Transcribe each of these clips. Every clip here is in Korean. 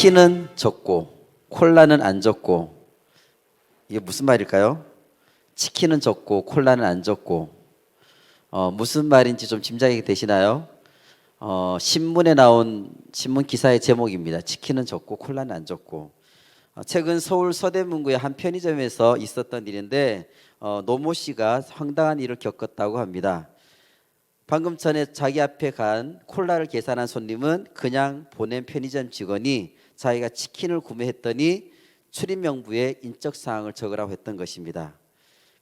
치킨은 적고 콜라는 안 적고, 이게 무슨 말일까요? 치킨은 적고 콜라는 안 적고, 무슨 말인지 좀 짐작이 되시나요? 신문에 나온 신문 기사의 제목입니다. 치킨은 적고 콜라는 안 적고. 최근 서울 서대문구의 한 편의점에서 있었던 일인데, 노모 씨가 황당한 일을 겪었다고 합니다. 방금 전에 자기 앞에 간 콜라를 계산한 손님은 그냥 보낸 편의점 직원이 자기가 치킨을 구매했더니 출입 명부에 인적 사항을 적으라고 했던 것입니다.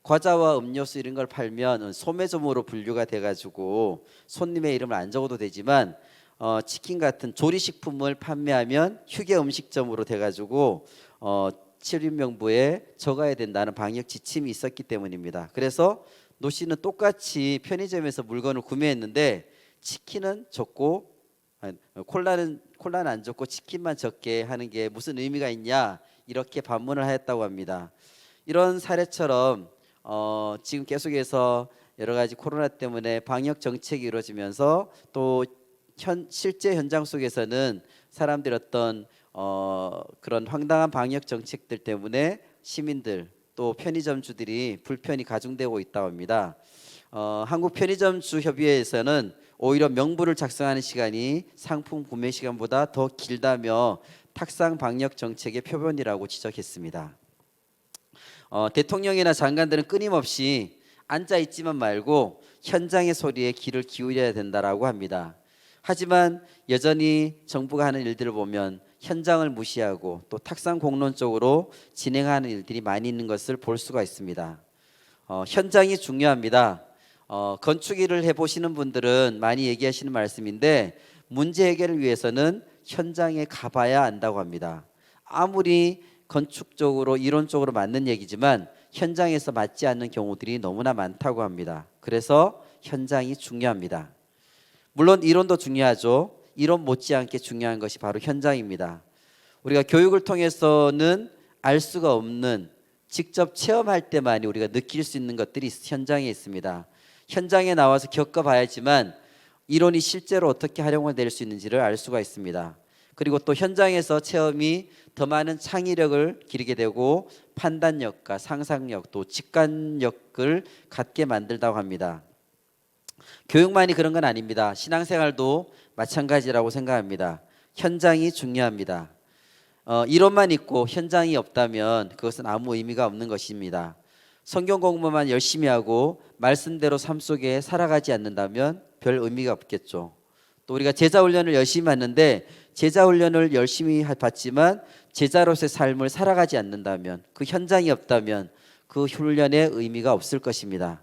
과자와 음료수 이런 걸 팔면 소매점으로 분류가 돼가지고 손님의 이름을 안 적어도 되지만, 치킨 같은 조리식품을 판매하면 휴게 음식점으로 돼가지고 출입 명부에 적어야 된다는 방역 지침이 있었기 때문입니다. 그래서 노 씨는 똑같이 편의점에서 물건을 구매했는데 치킨은 적고 콜라는 안 적고 치킨만 적게 하는 게 무슨 의미가 있냐, 이렇게 반문을 하였다고 합니다. 이런 사례처럼 지금 계속해서 여러 가지 코로나 때문에 방역 정책이 이루어지면서 또 실제 현장 속에서는 사람들이 어떤 그런 황당한 방역 정책들 때문에 시민들 또 편의점주들이 불편이 가중되고 있다고 합니다. 한국 편의점주 협의회에서는 오히려 명부를 작성하는 시간이 상품 구매 시간보다 더 길다며 탁상 방역 정책의 표본이라고 지적했습니다. 대통령이나 장관들은 끊임없이 앉아 있지만 말고 현장의 소리에 귀를 기울여야 된다라고 합니다. 하지만 여전히 정부가 하는 일들을 보면 현장을 무시하고 또 탁상 공론적으로 진행하는 일들이 많이 있는 것을 볼 수가 있습니다. 현장이 중요합니다. 건축 일을 해보시는 분들은 많이 얘기하시는 말씀인데, 문제 해결을 위해서는 현장에 가봐야 안다고 합니다. 아무리 건축적으로 이론적으로 맞는 얘기지만 현장에서 맞지 않는 경우들이 너무나 많다고 합니다. 그래서 현장이 중요합니다. 물론 이론도 중요하죠. 이론 못지않게 중요한 것이 바로 현장입니다. 우리가 교육을 통해서는 알 수가 없는, 직접 체험할 때만이 우리가 느낄 수 있는 것들이 현장에 있습니다. 현장에 나와서 겪어봐야지만 이론이 실제로 어떻게 활용될 수 있는지를 알 수가 있습니다. 그리고 또 현장에서 체험이 더 많은 창의력을 기르게 되고 판단력과 상상력 또 직관력을 갖게 만들다고 합니다. 교육만이 그런 건 아닙니다. 신앙생활도 마찬가지라고 생각합니다. 현장이 중요합니다. 이론만 있고 현장이 없다면 그것은 아무 의미가 없는 것입니다. 성경 공부만 열심히 하고 말씀대로 삶 속에 살아가지 않는다면 별 의미가 없겠죠. 또 우리가 제자 훈련을 열심히 하는데 제자 훈련을 열심히 받지만 제자로서의 삶을 살아가지 않는다면, 그 현장이 없다면 그 훈련의 의미가 없을 것입니다.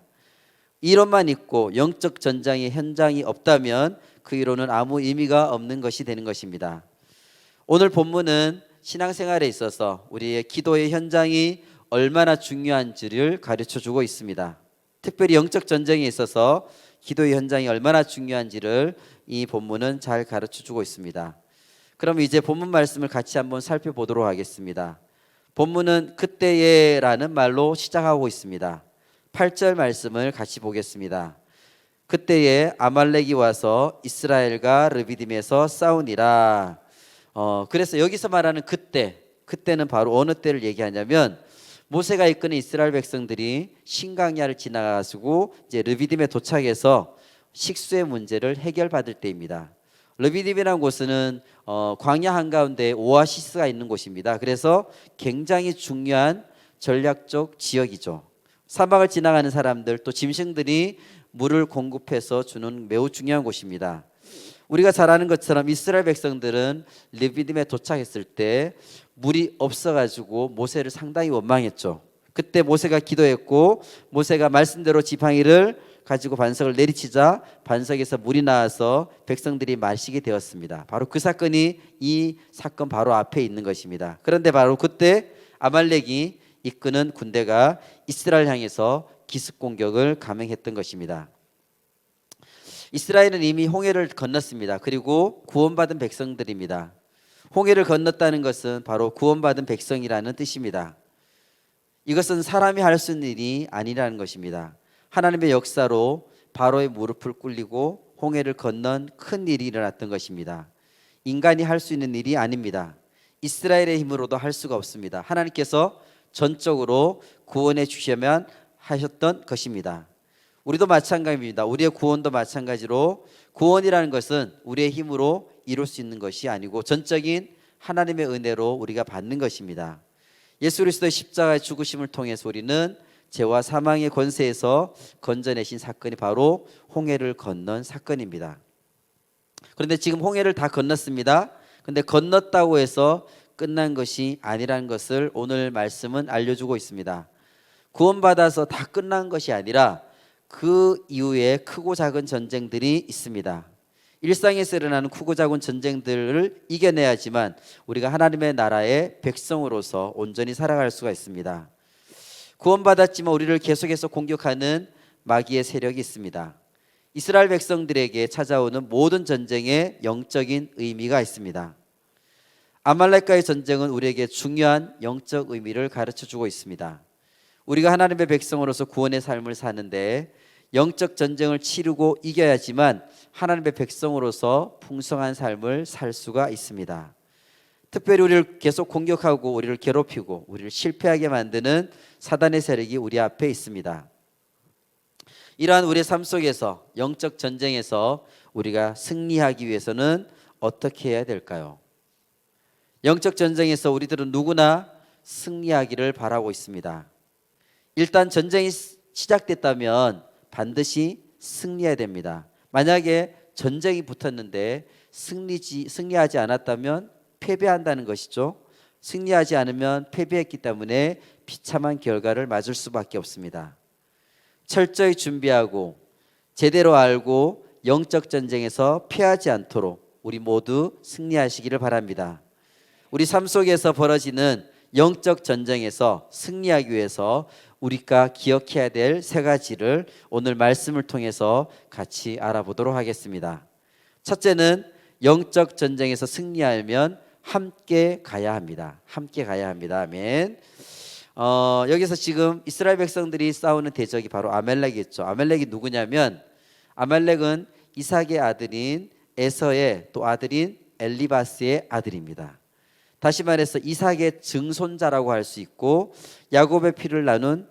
이론만 있고 영적 전장의 현장이 없다면 그 이론은 아무 의미가 없는 것이 되는 것입니다. 오늘 본문은 신앙생활에 있어서 우리의 기도의 현장이 얼마나 중요한지를 가르쳐주고 있습니다. 특별히 영적 전쟁에 있어서 기도의 현장이 얼마나 중요한지를 이 본문은 잘 가르쳐주고 있습니다. 그럼 이제 본문 말씀을 같이 한번 살펴보도록 하겠습니다. 본문은 그때에라는 말로 시작하고 있습니다. 8절 말씀을 같이 보겠습니다. 그때에 아말렉이 와서 이스라엘과 르비딤에서 싸우니라. 그래서 여기서 말하는 그때는 바로 어느 때를 얘기하냐면, 모세가 이끄는 이스라엘 백성들이 신강야를 지나가지고 이제 르비딤에 도착해서 식수의 문제를 해결받을 때입니다. 르비딤이라는 곳은 광야 한가운데 오아시스가 있는 곳입니다. 그래서 굉장히 중요한 전략적 지역이죠. 사막을 지나가는 사람들 또 짐승들이 물을 공급해서 주는 매우 중요한 곳입니다. 우리가 잘 아는 것처럼 이스라엘 백성들은 르비딤에 도착했을 때 물이 없어가지고 모세를 상당히 원망했죠. 그때 모세가 기도했고 모세가 말씀대로 지팡이를 가지고 반석을 내리치자 반석에서 물이 나와서 백성들이 마시게 되었습니다. 바로 그 사건이 이 사건 바로 앞에 있는 것입니다. 그런데 바로 그때 아말렉이 이끄는 군대가 이스라엘 향해서 기습 공격을 감행했던 것입니다. 이스라엘은 이미 홍해를 건넜습니다. 그리고 구원받은 백성들입니다. 홍해를 건넜다는 것은 바로 구원받은 백성이라는 뜻입니다. 이것은 사람이 할 수 있는 일이 아니라는 것입니다. 하나님의 역사로 바로의 무릎을 꿇리고 홍해를 건넌 큰 일이 일어났던 것입니다. 인간이 할 수 있는 일이 아닙니다. 이스라엘의 힘으로도 할 수가 없습니다. 하나님께서 전적으로 구원해 주셔야만 하셨던 것입니다. 우리도 마찬가지입니다. 우리의 구원도 마찬가지로 구원이라는 것은 우리의 힘으로 이룰 수 있는 것이 아니고 전적인 하나님의 은혜로 우리가 받는 것입니다. 예수 그리스도의 십자가의 죽으심을 통해서 우리는 죄와 사망의 권세에서 건져내신 사건이 바로 홍해를 건넌 사건입니다. 그런데 지금 홍해를 다 건넜습니다. 그런데 건넜다고 해서 끝난 것이 아니라는 것을 오늘 말씀은 알려주고 있습니다. 구원받아서 다 끝난 것이 아니라 그 이후에 크고 작은 전쟁들이 있습니다. 일상에서 일어나는 크고 작은 전쟁들을 이겨내야지만 우리가 하나님의 나라의 백성으로서 온전히 살아갈 수가 있습니다. 구원받았지만 우리를 계속해서 공격하는 마귀의 세력이 있습니다. 이스라엘 백성들에게 찾아오는 모든 전쟁에 영적인 의미가 있습니다. 아말렉과의 전쟁은 우리에게 중요한 영적 의미를 가르쳐주고 있습니다. 우리가 하나님의 백성으로서 구원의 삶을 사는데 영적 전쟁을 치르고 이겨야지만 하나님의 백성으로서 풍성한 삶을 살 수가 있습니다. 특별히 우리를 계속 공격하고 우리를 괴롭히고 우리를 실패하게 만드는 사단의 세력이 우리 앞에 있습니다. 이러한 우리의 삶 속에서 영적 전쟁에서 우리가 승리하기 위해서는 어떻게 해야 될까요? 영적 전쟁에서 우리들은 누구나 승리하기를 바라고 있습니다. 일단 전쟁이 시작됐다면 반드시 승리해야 됩니다. 만약에 전쟁이 붙었는데 승리하지 않았다면 패배한다는 것이죠. 승리하지 않으면 패배했기 때문에 비참한 결과를 맞을 수밖에 없습니다. 철저히 준비하고 제대로 알고 영적 전쟁에서 패하지 않도록 우리 모두 승리하시기를 바랍니다. 우리 삶 속에서 벌어지는 영적 전쟁에서 승리하기 위해서 우리가 기억해야 될 세 가지를 오늘 말씀을 통해서 같이 알아보도록 하겠습니다. 첫째는 영적 전쟁에서 승리하려면 함께 가야 합니다. 함께 가야 합니다. 아멘. 여기서 지금 이스라엘 백성들이 싸우는 대적이 바로 아말렉이었죠. 아말렉이 누구냐면 아말렉은 이삭의 아들인 에서의 또 아들인 엘리바스의 아들입니다. 다시 말해서 이삭의 증손자라고 할 수 있고 야곱의 피를 나눈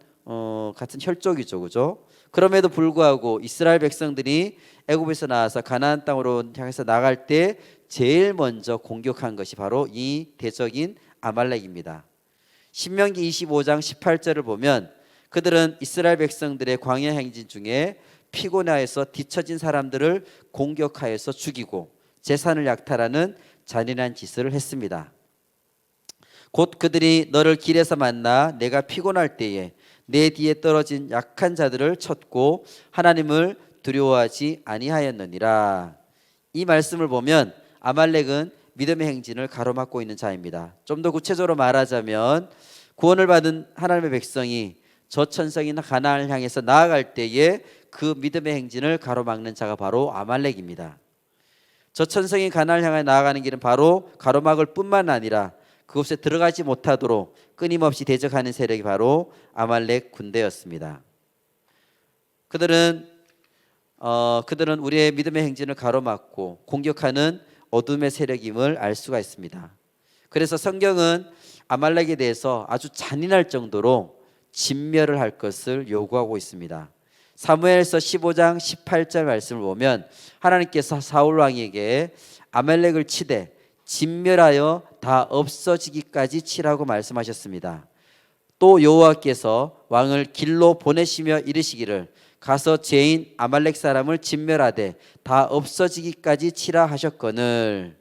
같은 혈족이죠, 그죠? 그럼에도 불구하고 이스라엘 백성들이 애굽에서 나와서 가나안 땅으로 향해서 나갈 때 제일 먼저 공격한 것이 바로 이 대적인 아말렉입니다. 신명기 25장 18절을 보면 그들은 이스라엘 백성들의 광야 행진 중에 피곤하여서 뒤처진 사람들을 공격하여서 죽이고 재산을 약탈하는 잔인한 짓을 했습니다. 곧 그들이 너를 길에서 만나 내가 피곤할 때에 내 뒤에 떨어진 약한 자들을 쳤고 하나님을 두려워하지 아니하였느니라. 이 말씀을 보면 아말렉은 믿음의 행진을 가로막고 있는 자입니다. 좀 더 구체적으로 말하자면 구원을 받은 하나님의 백성이 저 천성이나 가나안을 향해서 나아갈 때에 그 믿음의 행진을 가로막는 자가 바로 아말렉입니다. 저 천성이 가나안을 향해 나아가는 길은 바로 가로막을 뿐만 아니라 그곳에 들어가지 못하도록 끊임없이 대적하는 세력이 바로 아말렉 군대였습니다. 그들은 우리의 믿음의 행진을 가로막고 공격하는 어둠의 세력임을 알 수가 있습니다. 그래서 성경은 아말렉에 대해서 아주 잔인할 정도로 진멸을 할 것을 요구하고 있습니다. 사무엘서 15장 18절 말씀을 보면 하나님께서 사울 왕에게 아말렉을 치되 진멸하여 다 없어지기까지 치라고 말씀하셨습니다. 또 여호와께서 왕을 길로 보내시며 이르시기를 가서 죄인 아말렉 사람을 진멸하되 다 없어지기까지 치라 하셨거늘.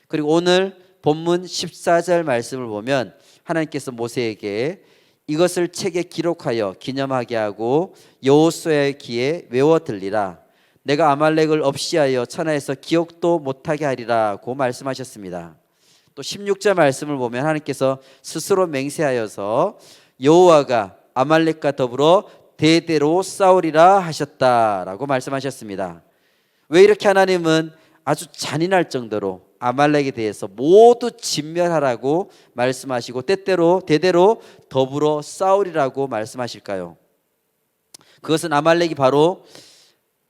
그리고 오늘 본문 14절 말씀을 보면 하나님께서 모세에게 이것을 책에 기록하여 기념하게 하고 여호수아의 귀에 외워 들리라. 내가 아말렉을 없이하여 천하에서 기억도 못하게 하리라고 말씀하셨습니다. 또 16절 말씀을 보면 하나님께서 스스로 맹세하여서 여호와가 아말렉과 더불어 대대로 싸우리라 하셨다라고 말씀하셨습니다. 왜 이렇게 하나님은 아주 잔인할 정도로 아말렉에 대해서 모두 진멸하라고 말씀하시고 대대로 더불어 싸우리라고 말씀하실까요? 그것은 아말렉이 바로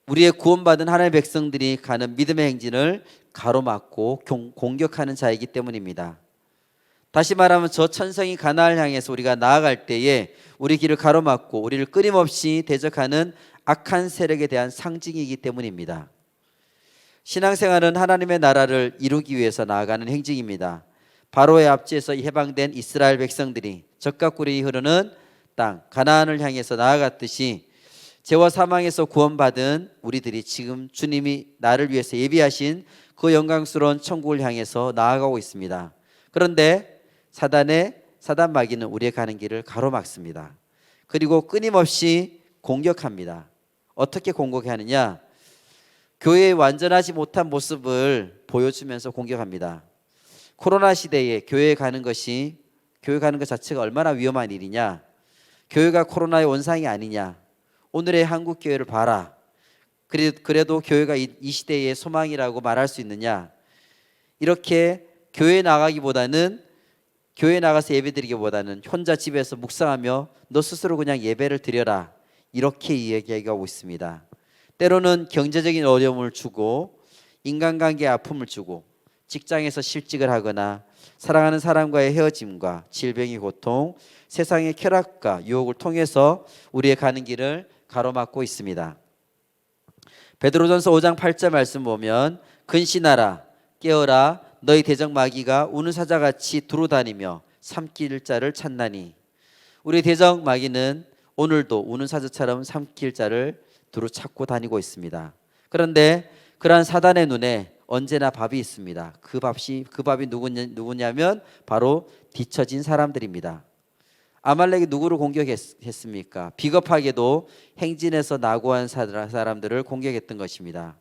우리의 구원받은 하나님의 백성들이 가는 믿음의 행진을 가로막고 공격하는 자이기 때문입니다. 다시 말하면 저 천성이 가나안을 향해서 우리가 나아갈 때에 우리 길을 가로막고 우리를 끊임없이 대적하는 악한 세력에 대한 상징이기 때문입니다. 신앙생활은 하나님의 나라를 이루기 위해서 나아가는 행직입니다. 바로의 압제에서 해방된 이스라엘 백성들이 적과 꿀이 흐르는 땅 가나안을 향해서 나아갔듯이 죄와 사망에서 구원받은 우리들이 지금 주님이 나를 위해서 예비하신 그 영광스러운 천국을 향해서 나아가고 있습니다. 그런데 사단 마귀는 우리의 가는 길을 가로막습니다. 그리고 끊임없이 공격합니다. 어떻게 공격하느냐? 교회의 완전하지 못한 모습을 보여주면서 공격합니다. 코로나 시대에 교회 가는 것 자체가 얼마나 위험한 일이냐? 교회가 코로나의 원상이 아니냐? 오늘의 한국 교회를 봐라. 그래도 교회가 이 시대의 소망이라고 말할 수 있느냐? 이렇게 교회 나가서 예배드리기보다는 혼자 집에서 묵상하며 너 스스로 그냥 예배를 드려라. 이렇게 이야기하고 있습니다. 때로는 경제적인 어려움을 주고 인간관계에 아픔을 주고 직장에서 실직을 하거나 사랑하는 사람과의 헤어짐과 질병의 고통, 세상의 쾌락과 유혹을 통해서 우리의 가는 길을 가로막고 있습니다. 베드로전서 5장 8절 말씀 보면 근신하라 깨어라 너희 대적 마귀가 우는 사자같이 두루다니며 삼킬 자를 찾나니. 우리 대적 마귀는 오늘도 우는 사자처럼 삼킬 자를 두루 찾고 다니고 있습니다. 그런데 그러한 사단의 눈에 언제나 밥이 있습니다. 그 밥이 누구냐면 바로 뒤처진 사람들입니다. 아말렉이 누구를 공격했습니까? 비겁하게도 행진해서 낙오한 사람들을 공격했던 것입니다.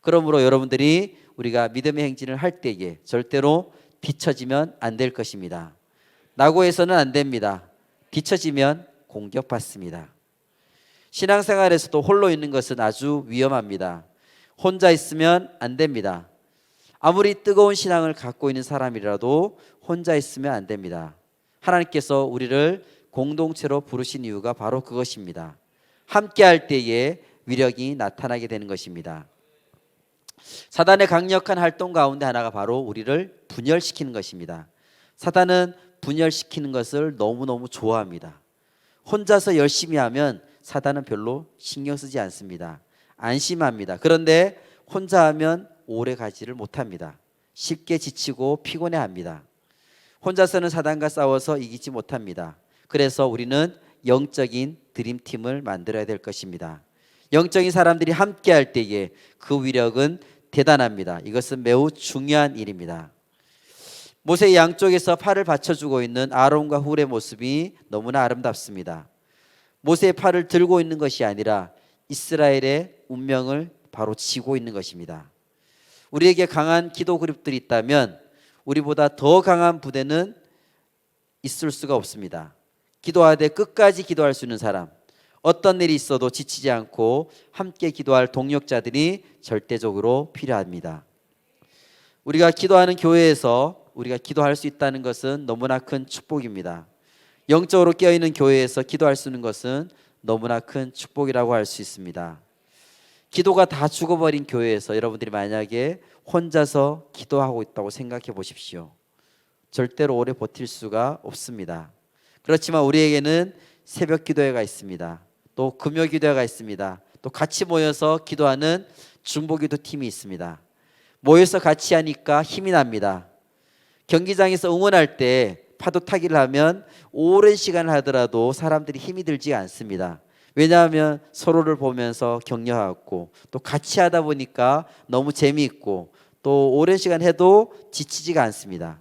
그러므로 여러분들이 우리가 믿음의 행진을 할 때에 절대로 뒤처지면 안 될 것입니다. 낙오해서는 안 됩니다. 뒤처지면 공격받습니다. 신앙생활에서도 홀로 있는 것은 아주 위험합니다. 혼자 있으면 안 됩니다. 아무리 뜨거운 신앙을 갖고 있는 사람이라도 혼자 있으면 안 됩니다. 하나님께서 우리를 공동체로 부르신 이유가 바로 그것입니다. 함께 할 때에 위력이 나타나게 되는 것입니다. 사단의 강력한 활동 가운데 하나가 바로 우리를 분열시키는 것입니다. 사단은 분열시키는 것을 너무너무 좋아합니다. 혼자서 열심히 하면 사단은 별로 신경 쓰지 않습니다. 안심합니다. 그런데 혼자 하면 오래 가지를 못합니다. 쉽게 지치고 피곤해합니다. 혼자서는 사단과 싸워서 이기지 못합니다. 그래서 우리는 영적인 드림팀을 만들어야 될 것입니다. 영적인 사람들이 함께 할 때에 그 위력은 대단합니다. 이것은 매우 중요한 일입니다. 모세의 양쪽에서 팔을 받쳐주고 있는 아론과 훌의 모습이 너무나 아름답습니다. 모세의 팔을 들고 있는 것이 아니라 이스라엘의 운명을 바로 쥐고 있는 것입니다. 우리에게 강한 기도 그룹들이 있다면 우리보다 더 강한 부대는 있을 수가 없습니다. 기도하되 끝까지 기도할 수 있는 사람, 어떤 일이 있어도 지치지 않고 함께 기도할 동력자들이 절대적으로 필요합니다. 우리가 기도하는 교회에서 우리가 기도할 수 있다는 것은 너무나 큰 축복입니다. 영적으로 깨어있는 교회에서 기도할 수 있는 것은 너무나 큰 축복이라고 할 수 있습니다. 기도가 다 죽어버린 교회에서 여러분들이 만약에 혼자서 기도하고 있다고 생각해 보십시오. 절대로 오래 버틸 수가 없습니다. 그렇지만 우리에게는 새벽 기도회가 있습니다. 또 금요 기도회가 있습니다. 또 같이 모여서 기도하는 중보기도 팀이 있습니다. 모여서 같이 하니까 힘이 납니다. 경기장에서 응원할 때 파도 타기를 하면 오랜 시간을 하더라도 사람들이 힘이 들지 않습니다. 왜냐하면 서로를 보면서 격려하고 또 같이 하다 보니까 너무 재미있고 또 오랜 시간 해도 지치지가 않습니다.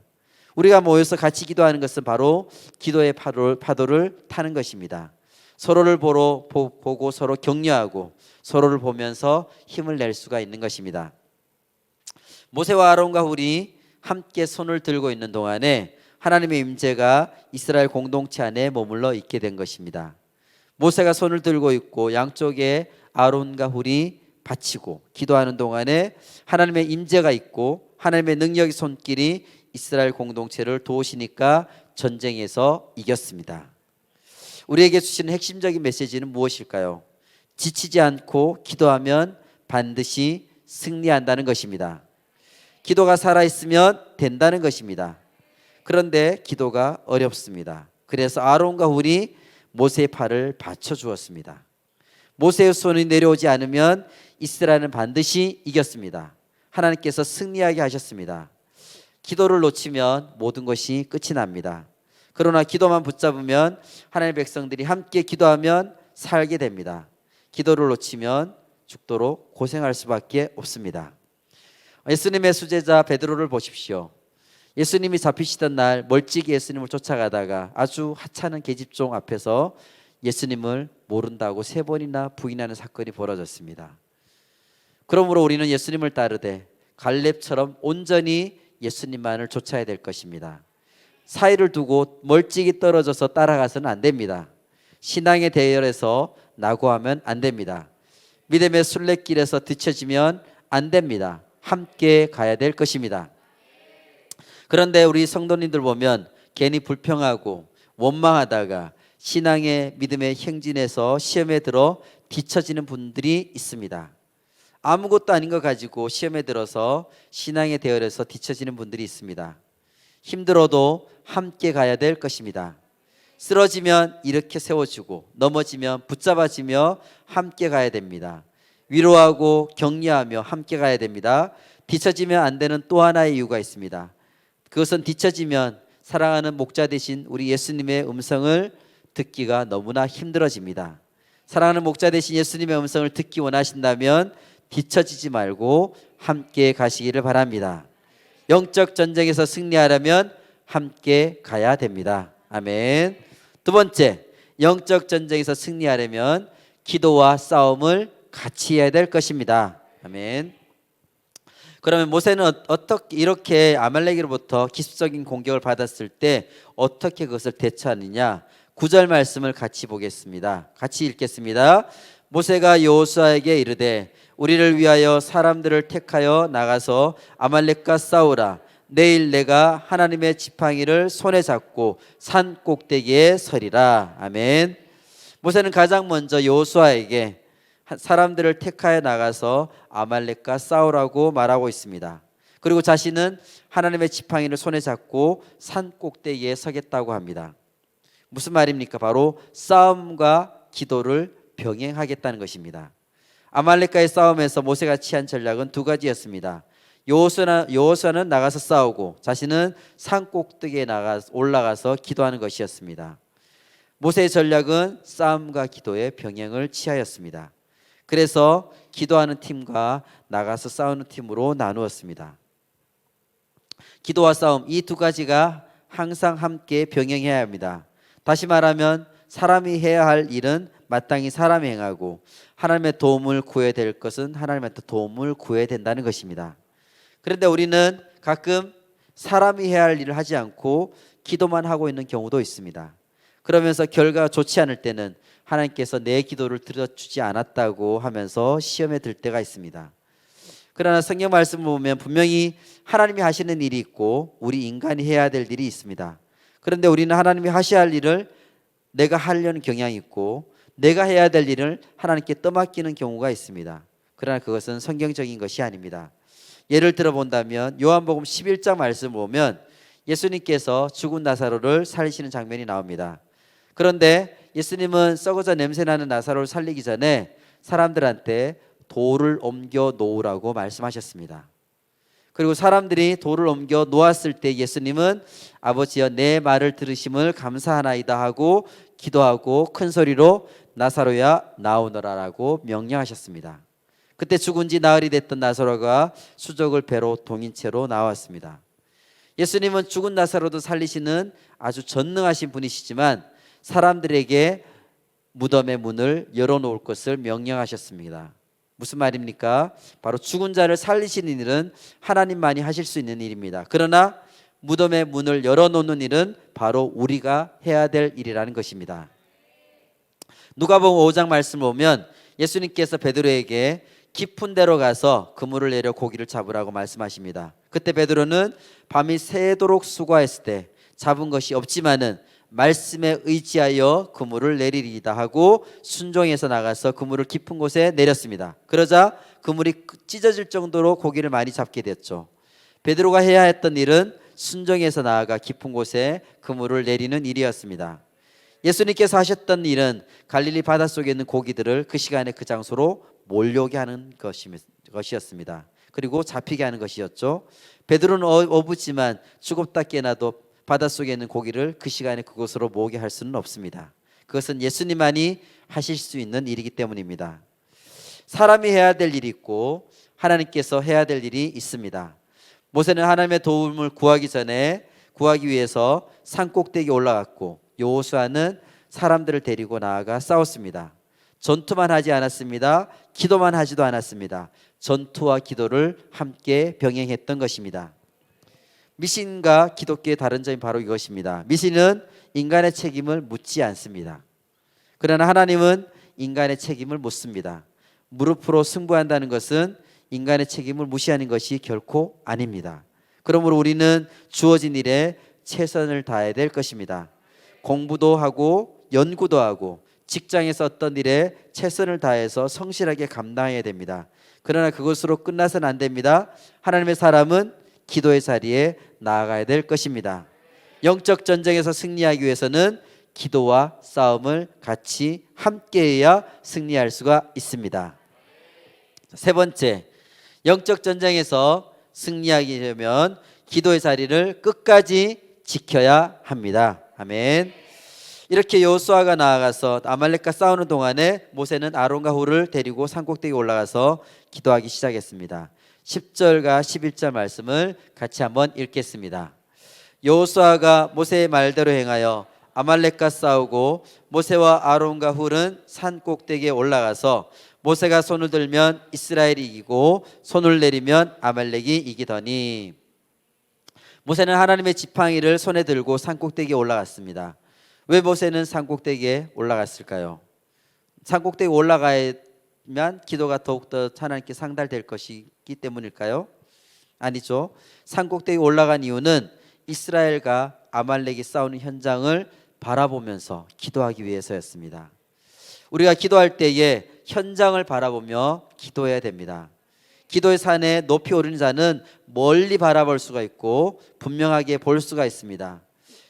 우리가 모여서 같이 기도하는 것은 바로 기도의 파도를 타는 것입니다. 서로를 보고 서로 격려하고 서로를 보면서 힘을 낼 수가 있는 것입니다. 모세와 아론과 훌이 함께 손을 들고 있는 동안에 하나님의 임재가 이스라엘 공동체 안에 머물러 있게 된 것입니다. 모세가 손을 들고 있고 양쪽에 아론과 훌이 바치고 기도하는 동안에 하나님의 임재가 있고 하나님의 능력의 손길이 이스라엘 공동체를 도우시니까 전쟁에서 이겼습니다. 우리에게 주시는 핵심적인 메시지는 무엇일까요? 지치지 않고 기도하면 반드시 승리한다는 것입니다. 기도가 살아있으면 된다는 것입니다. 그런데 기도가 어렵습니다. 그래서 아론과 훌이 모세의 팔을 받쳐 주었습니다. 모세의 손이 내려오지 않으면 이스라엘은 반드시 이겼습니다. 하나님께서 승리하게 하셨습니다. 기도를 놓치면 모든 것이 끝이 납니다. 그러나 기도만 붙잡으면 하나님의 백성들이 함께 기도하면 살게 됩니다. 기도를 놓치면 죽도록 고생할 수밖에 없습니다. 예수님의 수제자 베드로를 보십시오. 예수님이 잡히시던 날 멀찍이 예수님을 쫓아가다가 아주 하찮은 계집종 앞에서 예수님을 모른다고 3번이나 부인하는 사건이 벌어졌습니다. 그러므로 우리는 예수님을 따르되 갈렙처럼 온전히 예수님만을 쫓아야 될 것입니다. 사이를 두고 멀찍이 떨어져서 따라가서는 안 됩니다. 신앙의 대열에서 낙오하면 안 됩니다. 믿음의 순례길에서 뒤처지면 안 됩니다. 함께 가야 될 것입니다. 그런데 우리 성도님들 보면 괜히 불평하고 원망하다가 신앙의 믿음의 행진에서 시험에 들어 뒤처지는 분들이 있습니다. 아무것도 아닌 거 가지고 시험에 들어서 신앙의 대열에서 뒤처지는 분들이 있습니다. 힘들어도 함께 가야 될 것입니다. 쓰러지면 이렇게 세워주고 넘어지면 붙잡아지며 함께 가야 됩니다. 위로하고 격려하며 함께 가야 됩니다. 뒤처지면 안 되는 또 하나의 이유가 있습니다. 그것은 뒤처지면 사랑하는 목자 되신 우리 예수님의 음성을 듣기가 너무나 힘들어집니다. 사랑하는 목자 되신 예수님의 음성을 듣기 원하신다면 뒤처지지 말고 함께 가시기를 바랍니다. 영적 전쟁에서 승리하려면 함께 가야 됩니다. 아멘. 두 번째, 영적 전쟁에서 승리하려면 기도와 싸움을 같이 해야 될 것입니다. 아멘. 그러면 모세는 어떻게 이렇게 아말렉으로부터 기습적인 공격을 받았을 때 어떻게 그것을 대처하느냐? 9절 말씀을 같이 보겠습니다. 같이 읽겠습니다. 모세가 여호수아에게 이르되 우리를 위하여 사람들을 택하여 나가서 아말렉과 싸우라. 내일 내가 하나님의 지팡이를 손에 잡고 산 꼭대기에 서리라. 아멘. 모세는 가장 먼저 여호수아에게 사람들을 택하여 나가서 아말렉과 싸우라고 말하고 있습니다. 그리고 자신은 하나님의 지팡이를 손에 잡고 산 꼭대기에 서겠다고 합니다. 무슨 말입니까? 바로 싸움과 기도를 병행하겠다는 것입니다. 아말렉과의 싸움에서 모세가 취한 전략은 2가지였습니다. 여호수아는 나가서 싸우고 자신은 산 꼭대기에 올라가서 기도하는 것이었습니다. 모세의 전략은 싸움과 기도의 병행을 취하였습니다. 그래서 기도하는 팀과 나가서 싸우는 팀으로 나누었습니다. 기도와 싸움, 이 2가지가 항상 함께 병행해야 합니다. 다시 말하면 사람이 해야 할 일은 마땅히 사람이 행하고 하나님의 도움을 구해야 될 것은 하나님한테 도움을 구해야 된다는 것입니다. 그런데 우리는 가끔 사람이 해야 할 일을 하지 않고 기도만 하고 있는 경우도 있습니다. 그러면서 결과가 좋지 않을 때는 하나님께서 내 기도를 들어주지 않았다고 하면서 시험에 들 때가 있습니다. 그러나 성경 말씀을 보면 분명히 하나님이 하시는 일이 있고 우리 인간이 해야 될 일이 있습니다. 그런데 우리는 하나님이 하셔야 할 일을 내가 하려는 경향이 있고 내가 해야 될 일을 하나님께 떠맡기는 경우가 있습니다. 그러나 그것은 성경적인 것이 아닙니다. 예를 들어 본다면 요한복음 11장 말씀을 보면 예수님께서 죽은 나사로를 살리시는 장면이 나옵니다. 그런데 예수님은 썩어져 냄새나는 나사로를 살리기 전에 사람들한테 돌을 옮겨 놓으라고 말씀하셨습니다. 그리고 사람들이 돌을 옮겨 놓았을 때 예수님은 아버지여 내 말을 들으심을 감사하나이다 하고 기도하고 큰 소리로 나사로야 나오너라라고 명령하셨습니다. 그때 죽은 지 나흘이 됐던 나사로가 수족을 배로 동인 채로 나왔습니다. 예수님은 죽은 나사로도 살리시는 아주 전능하신 분이시지만 사람들에게 무덤의 문을 열어놓을 것을 명령하셨습니다. 무슨 말입니까? 바로 죽은 자를 살리시는 일은 하나님만이 하실 수 있는 일입니다. 그러나 무덤의 문을 열어놓는 일은 바로 우리가 해야 될 일이라는 것입니다. 누가복음 5장 말씀을 보면 예수님께서 베드로에게 깊은 데로 가서 그물을 내려 고기를 잡으라고 말씀하십니다. 그때 베드로는 밤이 새도록 수고했을 때 잡은 것이 없지만은 말씀에 의지하여 그물을 내리리이다 하고 순종해서 나가서 그물을 깊은 곳에 내렸습니다. 그러자 그물이 찢어질 정도로 고기를 많이 잡게 됐죠. 베드로가 해야 했던 일은 순종해서 나아가 깊은 곳에 그물을 내리는 일이었습니다. 예수님께서 하셨던 일은 갈릴리 바닷속에 있는 고기들을 그 시간에 그 장소로 몰려오게 하는 것이었습니다. 그리고 잡히게 하는 것이었죠. 베드로는 어부지만 죽었다 깨나도 바닷속에 있는 고기를 그 시간에 그곳으로 모으게 할 수는 없습니다. 그것은 예수님만이 하실 수 있는 일이기 때문입니다. 사람이 해야 될 일이 있고 하나님께서 해야 될 일이 있습니다. 모세는 하나님의 도움을 구하기 위해서 산꼭대기에 올라갔고 여호수아는 사람들을 데리고 나아가 싸웠습니다. 전투만 하지 않았습니다. 기도만 하지도 않았습니다. 전투와 기도를 함께 병행했던 것입니다. 미신과 기독교의 다른 점이 바로 이것입니다. 미신은 인간의 책임을 묻지 않습니다. 그러나 하나님은 인간의 책임을 묻습니다. 무릎으로 승부한다는 것은 인간의 책임을 무시하는 것이 결코 아닙니다. 그러므로 우리는 주어진 일에 최선을 다해야 될 것입니다. 공부도 하고 연구도 하고 직장에서 어떤 일에 최선을 다해서 성실하게 감당해야 됩니다. 그러나 그것으로 끝나서는 안 됩니다. 하나님의 사람은 기도의 자리에 나아가야 될 것입니다. 영적 전쟁에서 승리하기 위해서는 기도와 싸움을 같이 함께해야 승리할 수가 있습니다. 세 번째, 영적 전쟁에서 승리하려면 기도의 자리를 끝까지 지켜야 합니다. 아멘. 이렇게 여호수아가 나아가서 아말렉과 싸우는 동안에 모세는 아론과 훌을 데리고 산꼭대기에 올라가서 기도하기 시작했습니다. 10절과 11절 말씀을 같이 한번 읽겠습니다. 여호수아가 모세의 말대로 행하여 아말렉과 싸우고 모세와 아론과 훌은 산꼭대기에 올라가서 모세가 손을 들면 이스라엘이 이기고 손을 내리면 아말렉이 이기더니, 모세는 하나님의 지팡이를 손에 들고 산꼭대기에 올라갔습니다. 왜 모세는 산꼭대기에 올라갔을까요? 산꼭대기에 올라가야만 기도가 더욱더 하나님께 상달될 것이기 때문일까요? 아니죠. 산꼭대기에 올라간 이유는 이스라엘과 아말렉이 싸우는 현장을 바라보면서 기도하기 위해서였습니다. 우리가 기도할 때에 현장을 바라보며 기도해야 됩니다. 기도의 산에 높이 오르는 자는 멀리 바라볼 수가 있고 분명하게 볼 수가 있습니다.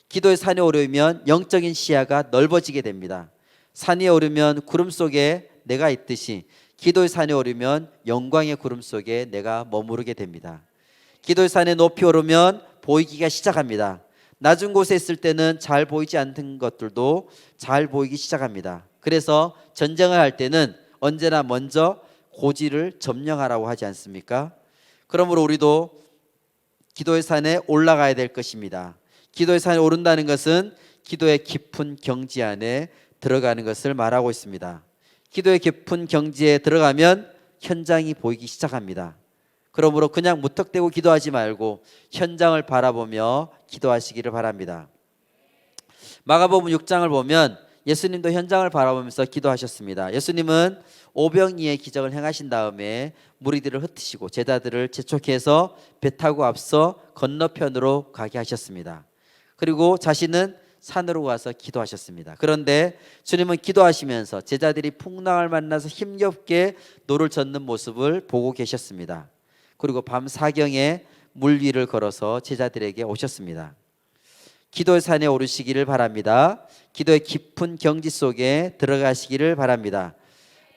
기도의 산에 오르면 영적인 시야가 넓어지게 됩니다. 산에 오르면 구름 속에 내가 있듯이 기도의 산에 오르면 영광의 구름 속에 내가 머무르게 됩니다. 기도의 산에 높이 오르면 보이기가 시작합니다. 낮은 곳에 있을 때는 잘 보이지 않는 것들도 잘 보이기 시작합니다. 그래서 전쟁을 할 때는 언제나 먼저 고지를 점령하라고 하지 않습니까? 그러므로 우리도 기도의 산에 올라가야 될 것입니다. 기도의 산에 오른다는 것은 기도의 깊은 경지 안에 들어가는 것을 말하고 있습니다. 기도의 깊은 경지에 들어가면 현장이 보이기 시작합니다. 그러므로 그냥 무턱대고 기도하지 말고 현장을 바라보며 기도하시기를 바랍니다. 마가복음 6장을 보면 예수님도 현장을 바라보면서 기도하셨습니다. 예수님은 오병이의 기적을 행하신 다음에 무리들을 흩으시고 제자들을 재촉해서 배 타고 앞서 건너편으로 가게 하셨습니다. 그리고 자신은 산으로 가서 기도하셨습니다. 그런데 주님은 기도하시면서 제자들이 풍랑을 만나서 힘겹게 노를 젓는 모습을 보고 계셨습니다. 그리고 밤 사경에 물 위를 걸어서 제자들에게 오셨습니다. 기도의 산에 오르시기를 바랍니다. 기도의 깊은 경지 속에 들어가시기를 바랍니다.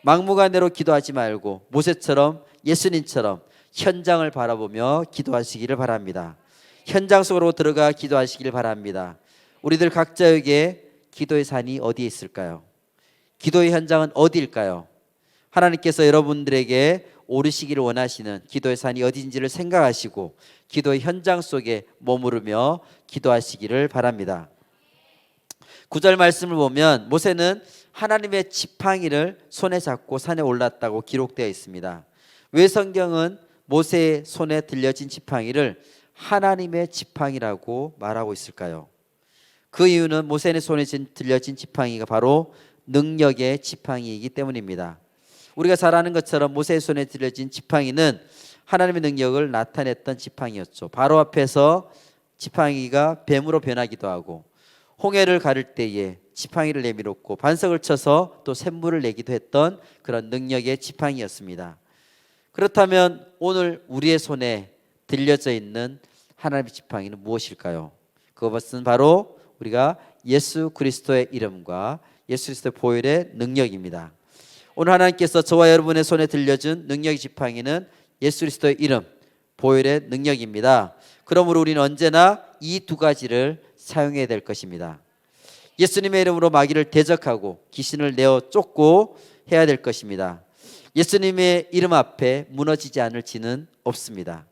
막무가내로 기도하지 말고 모세처럼 예수님처럼 현장을 바라보며 기도하시기를 바랍니다. 현장 속으로 들어가 기도하시기를 바랍니다. 우리들 각자에게 기도의 산이 어디에 있을까요? 기도의 현장은 어디일까요? 하나님께서 여러분들에게 오르시기를 원하시는 기도의 산이 어디인지를 생각하시고 기도의 현장 속에 머무르며 기도하시기를 바랍니다. 9절 말씀을 보면 모세는 하나님의 지팡이를 손에 잡고 산에 올랐다고 기록되어 있습니다. 왜 성경은 모세의 손에 들려진 지팡이를 하나님의 지팡이라고 말하고 있을까요? 그 이유는 모세의 손에 들려진 지팡이가 바로 능력의 지팡이이기 때문입니다. 우리가 잘 아는 것처럼 모세의 손에 들려진 지팡이는 하나님의 능력을 나타냈던 지팡이였죠. 바로 앞에서 지팡이가 뱀으로 변하기도 하고 홍해를 가를 때에 지팡이를 내밀었고 반석을 쳐서 또 샘물을 내기도 했던 그런 능력의 지팡이였습니다. 그렇다면 오늘 우리의 손에 들려져 있는 하나님의 지팡이는 무엇일까요? 그것은 바로 우리가 예수 그리스도의 이름과 예수 그리스도의 보혈의 능력입니다. 오늘 하나님께서 저와 여러분의 손에 들려준 능력의 지팡이는 예수 그리스도의 이름, 보혈의 능력입니다. 그러므로 우리는 언제나 이 두 가지를 사용해야 될 것입니다. 예수님의 이름으로 마귀를 대적하고 귀신을 내어 쫓고 해야 될 것입니다. 예수님의 이름 앞에 무너지지 않을 지는 없습니다.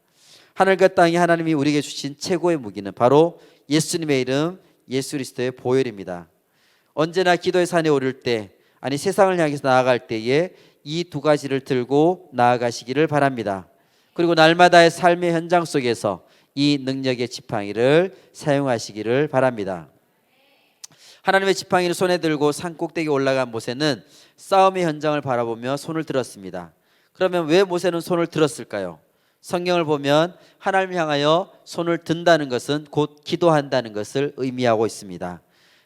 하늘과 땅에 하나님이 우리에게 주신 최고의 무기는 바로 예수님의 이름, 예수 그리스도의 보혈입니다. 언제나 기도의 산에 오를 때, 아니 세상을 향해서 나아갈 때에 이 두 가지를 들고 나아가시기를 바랍니다. 그리고 날마다의 삶의 현장 속에서 이 능력의 지팡이를 사용하시기를 바랍니다. 하나님의 지팡이를 손에 들고 산 꼭대기에 올라간 모세는 싸움의 현장을 바라보며 손을 들었습니다. 그러면 왜 모세는 손을 들었을까요? 성경을 보면 하나님을 향하여 손을 든다는 것은 곧 기도한다는 것을 의미하고 있습니다.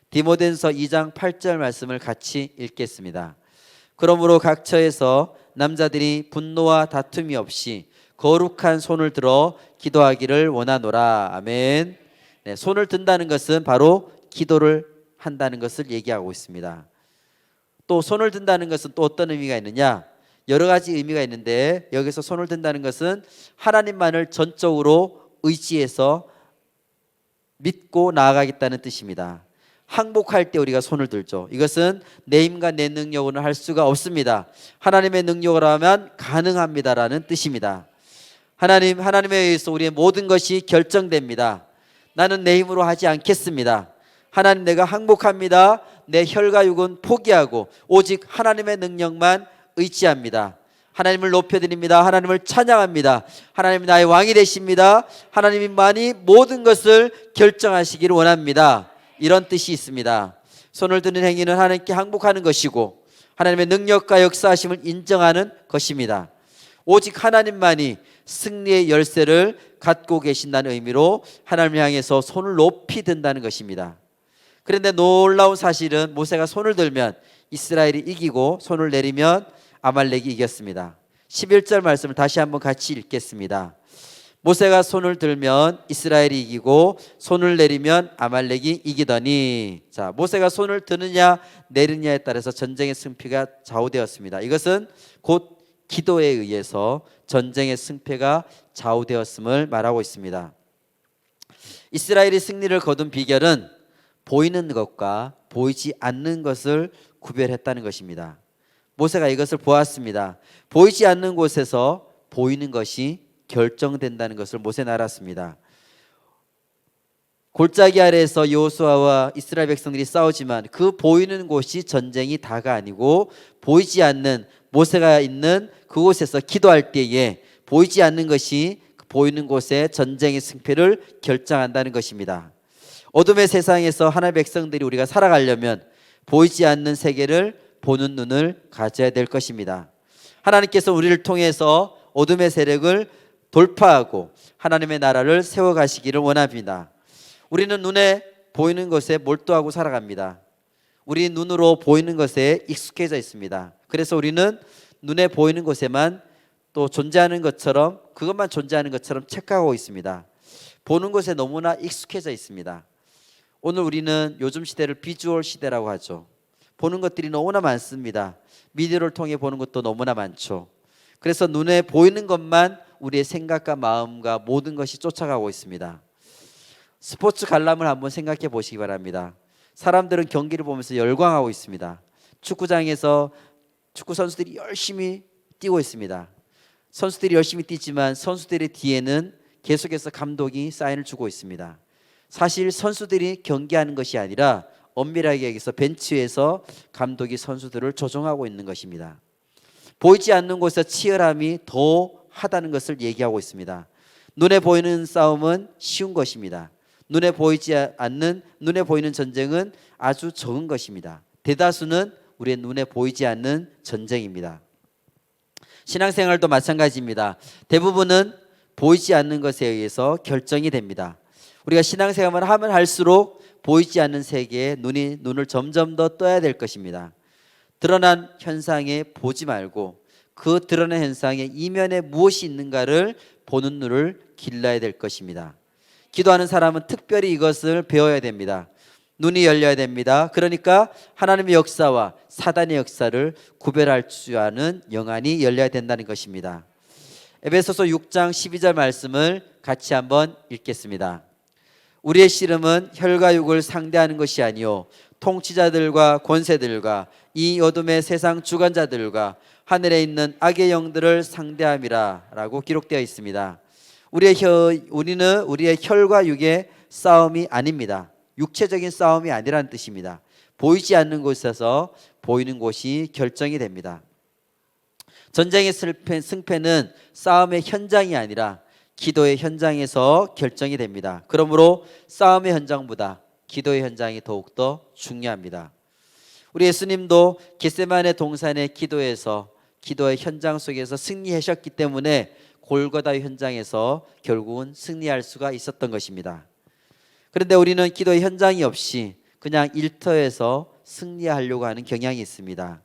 디모데전서 2장 8절 말씀을 같이 읽겠습니다. 그러므로 각 처에서 남자들이 분노와 다툼이 없이 거룩한 손을 들어 기도하기를 원하노라. 아멘. 네, 손을 든다는 것은 바로 기도를 한다는 것을 얘기하고 있습니다. 또 손을 든다는 것은 또 어떤 의미가 있느냐? 여러 가지 의미가 있는데 여기서 손을 든다는 것은 하나님만을 전적으로 의지해서 믿고 나아가겠다는 뜻입니다. 항복할 때 우리가 손을 들죠. 이것은 내 힘과 내 능력으로는 할 수가 없습니다. 하나님의 능력으로 하면 가능합니다라는 뜻입니다. 하나님에 의해서 우리의 모든 것이 결정됩니다. 나는 내 힘으로 하지 않겠습니다. 하나님, 내가 항복합니다. 내 혈과 육은 포기하고 오직 하나님의 능력만 의지합니다. 하나님을 높여드립니다. 하나님을 찬양합니다. 하나님이 나의 왕이 되십니다. 하나님만이 모든 것을 결정하시기를 원합니다. 이런 뜻이 있습니다. 손을 드는 행위는 하나님께 항복하는 것이고 하나님의 능력과 역사하심을 인정하는 것입니다. 오직 하나님만이 승리의 열쇠를 갖고 계신다는 의미로 하나님을 향해서 손을 높이 든다는 것입니다. 그런데 놀라운 사실은 모세가 손을 들면 이스라엘이 이기고 손을 내리면 아말렉이 이겼습니다. 11절 말씀을 다시 한번 같이 읽겠습니다. 모세가 손을 들면 이스라엘이 이기고 손을 내리면 아말렉이 이기더니, 자, 모세가 손을 드느냐 내리느냐에 따라서 전쟁의 승패가 좌우되었습니다. 이것은 곧 기도에 의해서 전쟁의 승패가 좌우되었음을 말하고 있습니다. 이스라엘이 승리를 거둔 비결은 보이는 것과 보이지 않는 것을 구별했다는 것입니다. 모세가 이것을 보았습니다. 보이지 않는 곳에서 보이는 것이 결정된다는 것을 모세는 알았습니다. 골짜기 아래에서 여호수아와 이스라엘 백성들이 싸우지만 그 보이는 곳이 전쟁이 다가 아니고 보이지 않는 모세가 있는 그곳에서 기도할 때에 보이지 않는 것이 보이는 곳의 전쟁의 승패를 결정한다는 것입니다. 어둠의 세상에서 하나님의 백성들이 우리가 살아가려면 보이지 않는 세계를 보는 눈을 가져야 될 것입니다. 하나님께서 우리를 통해서 어둠의 세력을 돌파하고 하나님의 나라를 세워가시기를 원합니다. 우리는 눈에 보이는 것에 몰두하고 살아갑니다. 우리 눈으로 보이는 것에 익숙해져 있습니다. 그래서 우리는 눈에 보이는 것에만 또 존재하는 것처럼, 그것만 존재하는 것처럼 착각하고 있습니다. 보는 것에 너무나 익숙해져 있습니다. 오늘 우리는 요즘 시대를 비주얼 시대라고 하죠. 보는 것들이 너무나 많습니다. 미디어를 통해 보는 것도 너무나 많죠. 그래서 눈에 보이는 것만 우리의 생각과 마음과 모든 것이 쫓아가고 있습니다. 스포츠 관람을 한번 생각해 보시기 바랍니다. 사람들은 경기를 보면서 열광하고 있습니다. 축구장에서 축구 선수들이 열심히 뛰고 있습니다. 선수들이 열심히 뛰지만 선수들의 뒤에는 계속해서 감독이 사인을 주고 있습니다. 사실 선수들이 경기하는 것이 아니라 엄밀하게 여기서 벤치에서 감독이 선수들을 조종하고 있는 것입니다. 보이지 않는 곳에서 치열함이 더 하다는 것을 얘기하고 있습니다. 눈에 보이는 싸움은 쉬운 것입니다. 눈에 보이는 전쟁은 아주 적은 것입니다. 대다수는 우리의 눈에 보이지 않는 전쟁입니다. 신앙생활도 마찬가지입니다. 대부분은 보이지 않는 것에 의해서 결정이 됩니다. 우리가 신앙생활을 하면 할수록 보이지 않는 세계에 눈을 점점 더 떠야 될 것입니다. 드러난 현상에 보지 말고 그 드러난 현상의 이면에 무엇이 있는가를 보는 눈을 길러야 될 것입니다. 기도하는 사람은 특별히 이것을 배워야 됩니다. 눈이 열려야 됩니다. 그러니까 하나님의 역사와 사단의 역사를 구별할 줄 아는 영안이 열려야 된다는 것입니다. 에베소서 6장 12절 말씀을 같이 한번 읽겠습니다. 우리의 씨름은 혈과 육을 상대하는 것이 아니요 통치자들과 권세들과 이 어둠의 세상 주관자들과 하늘에 있는 악의 영들을 상대함이라 라고 기록되어 있습니다. 우리는 우리의 혈과 육의 싸움이 아닙니다. 육체적인 싸움이 아니라는 뜻입니다. 보이지 않는 곳에서 보이는 곳이 결정이 됩니다. 전쟁의 승패는 싸움의 현장이 아니라 기도의 현장에서 결정이 됩니다. 그러므로 싸움의 현장보다 기도의 현장이 더욱더 중요합니다. 우리 예수님도 겟세마네 동산의 기도에서 기도의 현장 속에서 승리하셨기 때문에 골고다 현장에서 결국은 승리할 수가 있었던 것입니다. 그런데 우리는 기도의 현장이 없이 그냥 일터에서 승리하려고 하는 경향이 있습니다.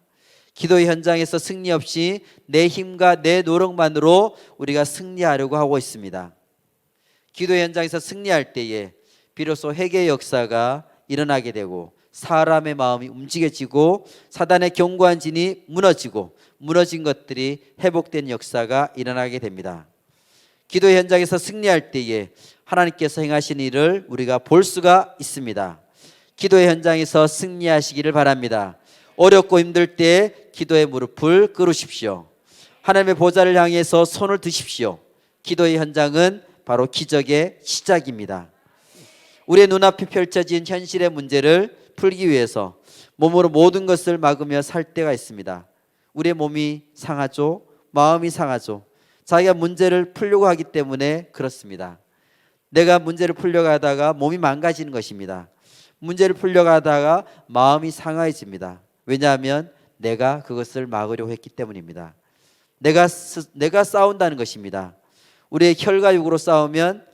기도의 현장에서 승리 없이 내 힘과 내 노력만으로 우리가 승리하려고 하고 있습니다. 기도의 현장에서 승리할 때에 비로소 회개의 역사가 일어나게 되고 사람의 마음이 움직여지고 사단의 견고한 진이 무너지고 무너진 것들이 회복된 역사가 일어나게 됩니다. 기도의 현장에서 승리할 때에 하나님께서 행하신 일을 우리가 볼 수가 있습니다. 기도의 현장에서 승리하시기를 바랍니다. 어렵고 힘들 때 기도의 무릎을 꿇으십시오. 하나님의 보좌를 향해서 손을 드십시오. 기도의 현장은 바로 기적의 시작입니다. 우리의 눈앞에 펼쳐진 현실의 문제를 풀기 위해서 몸으로 모든 것을 막으며 살 때가 있습니다. 우리의 몸이 상하죠. 마음이 상하죠. 자기가 문제를 풀려고 하기 때문에 그렇습니다. 내가 문제를 풀려고 하다가 몸이 망가지는 것입니다. 문제를 풀려고 하다가 마음이 상해집니다. 왜냐하면 내가 그것을 막으려고 했기 때문입니다. 내가 싸운다는 것입니다. 우리의 혈과 육으로 싸우면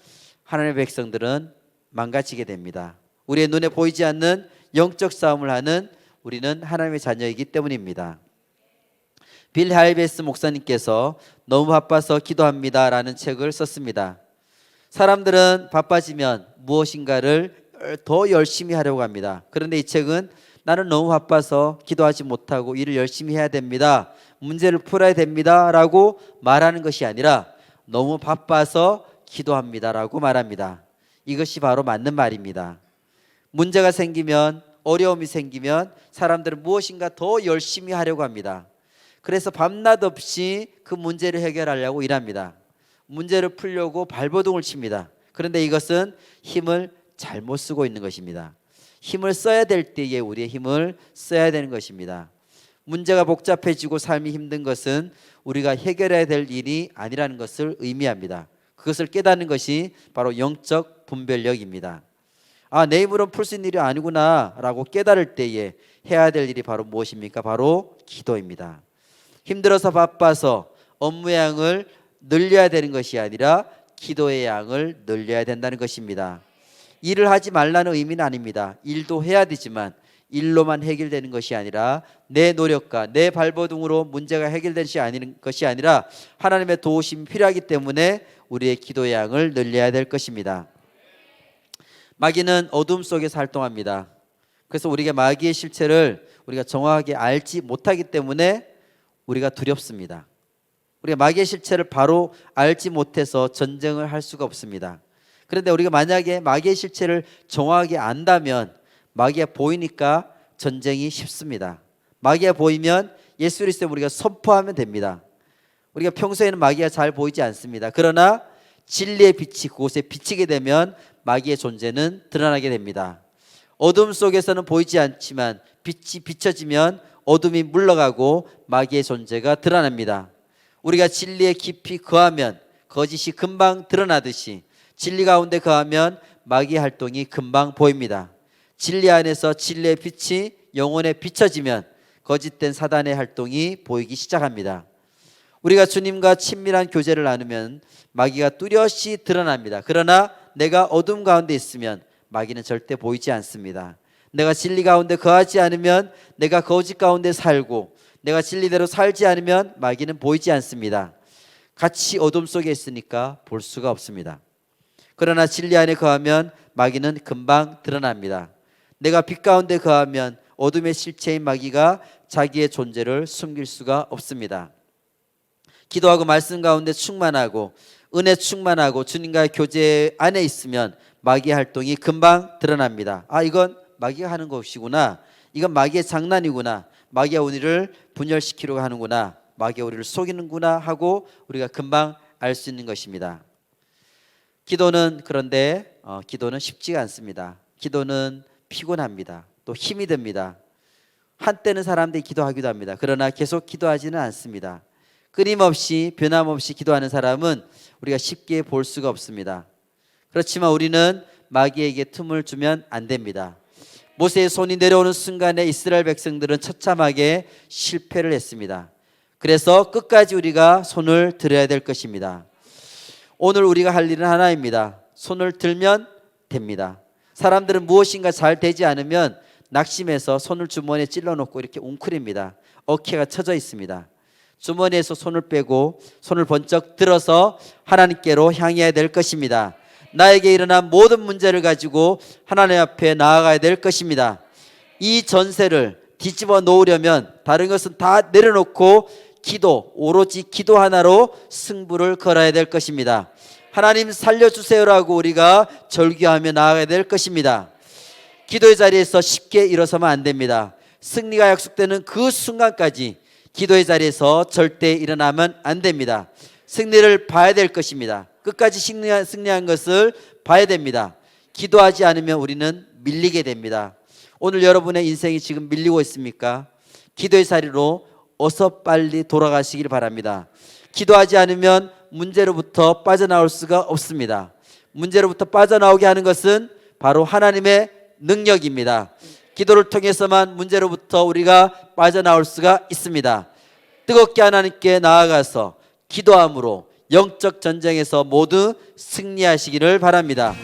하나님의 백성들은 망가지게 됩니다. 우리의 눈에 보이지 않는 영적 싸움을 하는 우리는 하나님의 자녀이기 때문입니다. 빌 하이베스 목사님께서 너무 바빠서 기도합니다 라는 책을 썼습니다. 사람들은 바빠지면 무엇인가를 더 열심히 하려고 합니다. 그런데 이 책은 나는 너무 바빠서 기도하지 못하고 일을 열심히 해야 됩니다. 문제를 풀어야 됩니다 라고 말하는 것이 아니라 너무 바빠서 기도합니다 라고 말합니다. 이것이 바로 맞는 말입니다. 문제가 생기면 어려움이 생기면 사람들은 무엇인가 더 열심히 하려고 합니다. 그래서 밤낮 없이 그 문제를 해결하려고 일합니다. 문제를 풀려고 발버둥을 칩니다. 그런데 이것은 힘을 잘못 쓰고 있는 것입니다. 힘을 써야 될 때에 우리의 힘을 써야 되는 것입니다. 문제가 복잡해지고 삶이 힘든 것은 우리가 해결해야 될 일이 아니라는 것을 의미합니다. 그것을 깨닫는 것이 바로 영적 분별력입니다. 내 힘으로는 풀 수 있는 일이 아니구나 라고 깨달을 때에 해야 될 일이 바로 무엇입니까? 바로 기도입니다. 힘들어서 바빠서 업무의 양을 늘려야 되는 것이 아니라 기도의 양을 늘려야 된다는 것입니다. 일을 하지 말라는 의미는 아닙니다. 일도 해야 되지만 일로만 해결되는 것이 아니라 내 노력과 내 발버둥으로 문제가 해결되는 것이 아니라 하나님의 도우심이 필요하기 때문에 우리의 기도의 양을 늘려야 될 것입니다. 마귀는 어둠 속에서 활동합니다. 그래서 우리가 마귀의 실체를 우리가 정확하게 알지 못하기 때문에 우리가 두렵습니다. 우리가 마귀의 실체를 바로 알지 못해서 전쟁을 할 수가 없습니다. 그런데 우리가 만약에 마귀의 실체를 정확하게 안다면 마귀가 보이니까 전쟁이 쉽습니다. 마귀가 보이면 예수 그리스도를 우리가 선포하면 됩니다. 우리가 평소에는 마귀가 잘 보이지 않습니다. 그러나 진리의 빛이 그곳에 비치게 되면 마귀의 존재는 드러나게 됩니다. 어둠 속에서는 보이지 않지만 빛이 비춰지면 어둠이 물러가고 마귀의 존재가 드러납니다. 우리가 진리에 깊이 거하면 거짓이 금방 드러나듯이 진리 가운데 거하면 마귀의 활동이 금방 보입니다. 진리 안에서 진리의 빛이 영혼에 비춰지면 거짓된 사단의 활동이 보이기 시작합니다. 우리가 주님과 친밀한 교제를 나누면 마귀가 뚜렷이 드러납니다. 그러나 내가 어둠 가운데 있으면 마귀는 절대 보이지 않습니다. 내가 진리 가운데 거하지 않으면 내가 거짓 가운데 살고 내가 진리대로 살지 않으면 마귀는 보이지 않습니다. 같이 어둠 속에 있으니까 볼 수가 없습니다. 그러나 진리 안에 거하면 마귀는 금방 드러납니다. 내가 빛 가운데 거하면 어둠의 실체인 마귀가 자기의 존재를 숨길 수가 없습니다. 기도하고 말씀 가운데 충만하고 은혜 충만하고 주님과의 교제 안에 있으면 마귀의 활동이 금방 드러납니다. 아, 이건 마귀가 하는 것이구나. 이건 마귀의 장난이구나. 마귀가 우리를 분열시키려고 하는구나. 마귀가 우리를 속이는구나 하고 우리가 금방 알 수 있는 것입니다. 기도는 그런데 기도는 쉽지가 않습니다. 기도는 피곤합니다. 또 힘이 듭니다. 한때는 사람들이 기도하기도 합니다. 그러나 계속 기도하지는 않습니다. 끊임없이 변함없이 기도하는 사람은 우리가 쉽게 볼 수가 없습니다. 그렇지만 우리는 마귀에게 틈을 주면 안 됩니다. 모세의 손이 내려오는 순간에 이스라엘 백성들은 처참하게 실패를 했습니다. 그래서 끝까지 우리가 손을 들어야 될 것입니다. 오늘 우리가 할 일은 하나입니다. 손을 들면 됩니다. 사람들은 무엇인가 잘 되지 않으면 낙심해서 손을 주머니에 찔러놓고 이렇게 웅크립니다. 어깨가 처져 있습니다. 주머니에서 손을 빼고 손을 번쩍 들어서 하나님께로 향해야 될 것입니다. 나에게 일어난 모든 문제를 가지고 하나님 앞에 나아가야 될 것입니다. 이 전세를 뒤집어 놓으려면 다른 것은 다 내려놓고 기도, 오로지 기도 하나로 승부를 걸어야 될 것입니다. 하나님 살려주세요라고 우리가 절규하며 나아가야 될 것입니다. 기도의 자리에서 쉽게 일어서면 안 됩니다. 승리가 약속되는 그 순간까지 기도의 자리에서 절대 일어나면 안 됩니다. 승리를 봐야 될 것입니다. 끝까지 승리한 것을 봐야 됩니다. 기도하지 않으면 우리는 밀리게 됩니다. 오늘 여러분의 인생이 지금 밀리고 있습니까? 기도의 자리로 어서 빨리 돌아가시길 바랍니다. 기도하지 않으면 문제로부터 빠져나올 수가 없습니다. 문제로부터 빠져나오게 하는 것은 바로 하나님의 능력입니다. 기도를 통해서만 문제로부터 우리가 빠져나올 수가 있습니다. 뜨겁게 하나님께 나아가서 기도함으로 영적 전쟁에서 모두 승리하시기를 바랍니다.